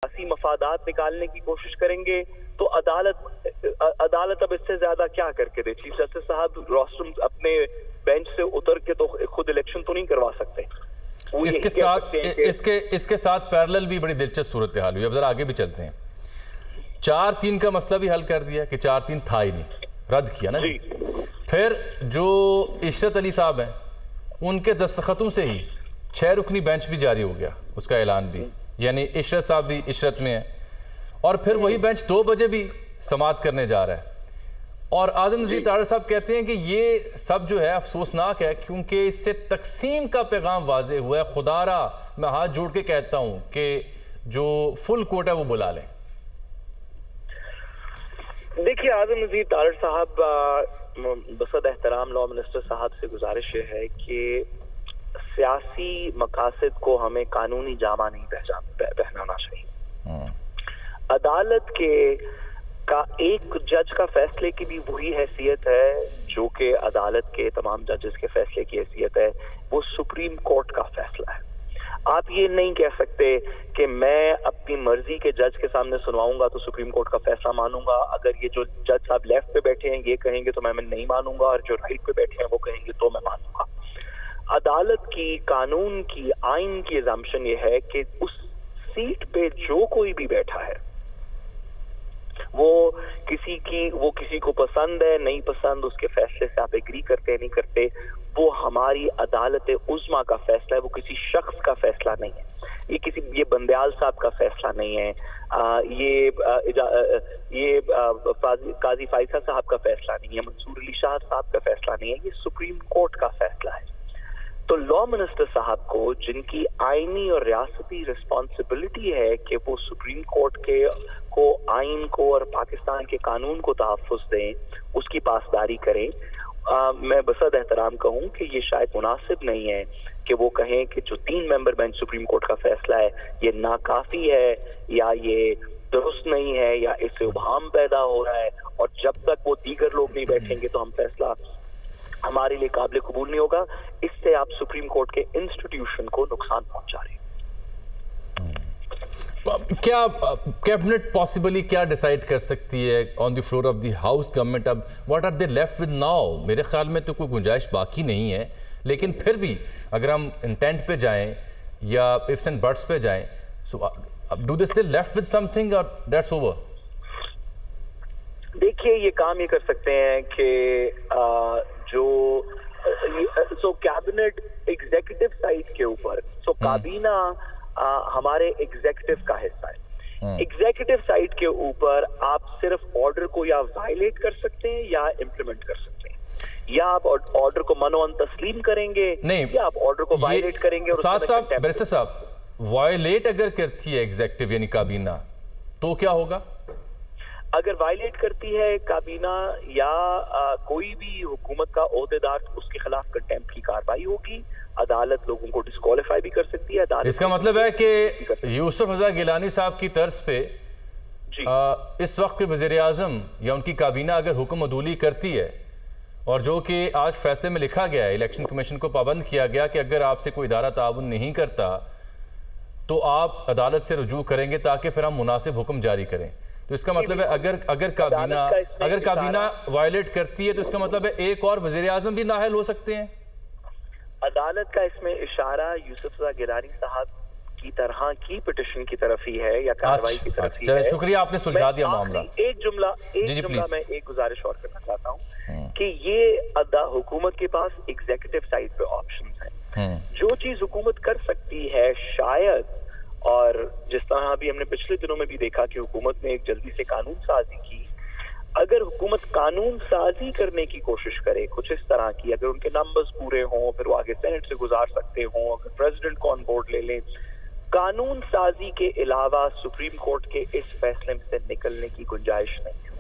سیاسی مفادات نکالنے کی کوشش کریں گے تو عدالت اب اس سے زیادہ کیا کر کے دے. چیف جسٹس صاحب روسٹرم اپنے بینچ سے اتر کے تو خود الیکشن تو نہیں کروا سکتے. اس کے ساتھ پیرلل بھی بڑی دلچسپ صورتحال ہوئی. اب ذرا آگے بھی چلتے ہیں. 4-3 کا مسئلہ بھی حل کر دیا کہ 4-3 تھا ہی نہیں, رد کیا نا جی. پھر جو عشرت علی صاحب ہیں ان کے دستخطوں سے ہی 6 رکنی بینچ بھی جاری ہو گیا, اس کا اعلان بھی, یعنی عشرت صاحب بھی عشرت میں ہیں, اور پھر وہی بینچ 2 بجے بھی سماعت کرنے جا رہا ہے. اور اعظم نذیر تاڑر صاحب کہتے ہیں کہ یہ سب جو ہے افسوسناک ہے کیونکہ اس سے تقسیم کا پیغام واضح ہوا ہے. خدا را میں ہاتھ جوڑ کے کہتا ہوں کہ جو فل کوٹ ہے وہ بلا لیں. دیکھیے اعظم نذیر تاڑر صاحب, بصد احترام لاء منسٹر صاحب سے گزارش یہ ہے کہ سیاسی مقاصد کو ہمیں قانونی جامہ نہیں پہنانا چاہیے. عدالت کے کا ایک جج کا فیصلے کی بھی وہی حیثیت ہے جو کہ عدالت کے تمام ججز کے فیصلے کی حیثیت ہے, وہ سپریم کورٹ کا فیصلہ ہے. آپ یہ نہیں کہہ سکتے کہ میں اپنی مرضی کے جج کے سامنے سنواؤں گا تو سپریم کورٹ کا فیصلہ مانوں گا, اگر یہ جو جج صاحب لیفٹ پہ بیٹھے ہیں یہ کہیں گے تو میں نہیں مانوں گا, اور جو رائٹ پہ بیٹھے ہیں وہ کہیں گے تو میں مانوں گا. عدالت کی, قانون کی, آئین کی assumption یہ ہے کہ اس سیٹ پہ جو کوئی بھی بیٹھا ہے وہ کسی کو پسند ہے نہیں پسند, اس کے فیصلے سے آپ ایگری کرتے نہیں کرتے, وہ ہماری عدالت عظمیٰ کا فیصلہ ہے, وہ کسی شخص کا فیصلہ نہیں ہے. یہ بندیال صاحب کا فیصلہ نہیں ہے, یہ قاضی فائزہ صاحب کا فیصلہ نہیں ہے, منصور علی شاہ صاحب کا فیصلہ نہیں ہے, یہ سپریم کورٹ کا فیصلہ ہے. تو لاء منسٹر صاحب کو جن کی آئینی اور ریاستی رسپانسبلٹی ہے کہ وہ سپریم کورٹ کو آئین کو اور پاکستان کے قانون کو تحفظ دیں, اس کی پاسداری کریں, میں بصد احترام کہوں کہ یہ شاید مناسب نہیں ہے کہ وہ کہیں کہ جو 3 ممبر بینچ سپریم کورٹ کا فیصلہ ہے یہ ناکافی ہے یا یہ درست نہیں ہے یا اس سے ابہام پیدا ہو رہا ہے, اور جب تک وہ دیگر لوگ نہیں بیٹھیں گے تو ہم فیصلہ ہمارے لیے قابل قبول نہیں ہوگا. اس سے آپ سپریم کورٹ کے انسٹیٹیوشن کو نقصان پہنچا رہے ہیں. کیا کیبنٹ پاسبلی کیا ڈیسائیڈ کر سکتی ہے on the floor of the house government? اب what are they left with now? میرے خیال میں تو کوئی گنجائش باقی نہیں ہے, لیکن پھر بھی اگر ہم انٹینٹ پہ جائیں یا ifs and buts پہ جائیں, so do they still left with something or that's over? دیکھیے یہ کام یہ کر سکتے ہیں کہ جو کیبنٹ ایگزیکٹو سائٹ کے اوپر, کابینہ ہمارے ایگزیکٹو کا حصہ ہے. ایگزیکٹو سائٹ کے اوپر آپ صرف آرڈر کو یا وائلیٹ کر سکتے ہیں یا امپلیمنٹ کر سکتے ہیں, یا آپ آرڈر کو منوان تسلیم کریں گے یا آپ آرڈر کو وائلیٹ کریں گے. بیرسٹر صاحب, وائلیٹ اگر کرتی ہے ایگزیکٹو یعنی کابینہ تو کیا ہوگا؟ اگر وائلیٹ کرتی ہے کابینہ یا کوئی بھی حکومت کا عہدیدار, اس کے خلاف کنٹیمپٹ کی کارروائی ہوگی. عدالت لوگوں کو ڈسکوالیفائی بھی کر سکتی ہے. اس کا مطلب ہے کہ یوسف رضا گیلانی صاحب کی طرز پہ اس وقت کے وزیر اعظم یا ان کی کابینہ اگر حکم عدولی کرتی ہے, اور جو کہ آج فیصلے میں لکھا گیا ہے, الیکشن کمیشن کو پابند کیا گیا کہ اگر آپ سے کوئی ادارہ تعاون نہیں کرتا تو آپ عدالت سے رجوع کریں گے تاکہ پھر ہم مناسب حکم جاری کریں, تو اس کا مطلب ہے اگر کابینہ وائلیٹ کرتی ہے تو اس کا مطلب ہے ایک اور وزیر اعظم بھی نااہل ہو سکتے ہیں. عدالت کا اس میں اشارہ یوسف رضا گیلانی صاحب کی طرح کی پٹیشن کی طرف ہی ہے یا کارروائی کی طرف ہی ہے. شکریہ, آپ نے سلجھا دیا معاملہ. ایک جملہ میں ایک گزارش اور کرنا چاہتا ہوں کہ یہ حکومت کے پاس ایگزیکٹو سائٹ پہ آپشنز ہیں. جو چیز حکومت کر سکتی ہے شاید, اور جس طرح ابھی ہم نے پچھلے دنوں میں بھی دیکھا کہ حکومت نے ایک جلدی سے قانون سازی کی, اگر حکومت قانون سازی کرنے کی کوشش کرے کچھ اس طرح کی, اگر ان کے نمبرز پورے ہوں پھر وہ آگے سینٹ سے گزار سکتے ہوں, اگر پریزیڈنٹ کو آن بورڈ لے لیں, قانون سازی کے علاوہ سپریم کورٹ کے اس فیصلے سے نکلنے کی گنجائش نہیں ہے.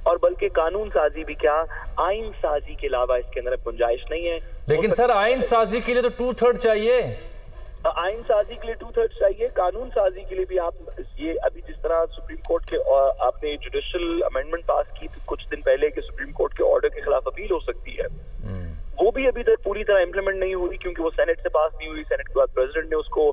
اور بلکہ قانون سازی بھی کیا, آئین سازی کے علاوہ اس کے اندر گنجائش نہیں ہے. لیکن سر آئین سازی کے لیے تو 2/3 چاہیے. آئین سازی کے لیے 2/3 چاہیے, قانون سازی کے لیے بھی آپ یہ ابھی جس طرح سپریم کورٹ کے آپ نے جوڈیشل امینڈمنٹ پاس کی کچھ دن پہلے کہ سپریم کورٹ کے آرڈر کے خلاف اپیل ہو سکتی ہے, وہ بھی ابھی تک پوری طرح امپلیمنٹ نہیں ہوئی کیونکہ وہ سینٹ سے پاس نہیں ہوئی. سینٹ کے بعد پریزیڈنٹ نے اس کو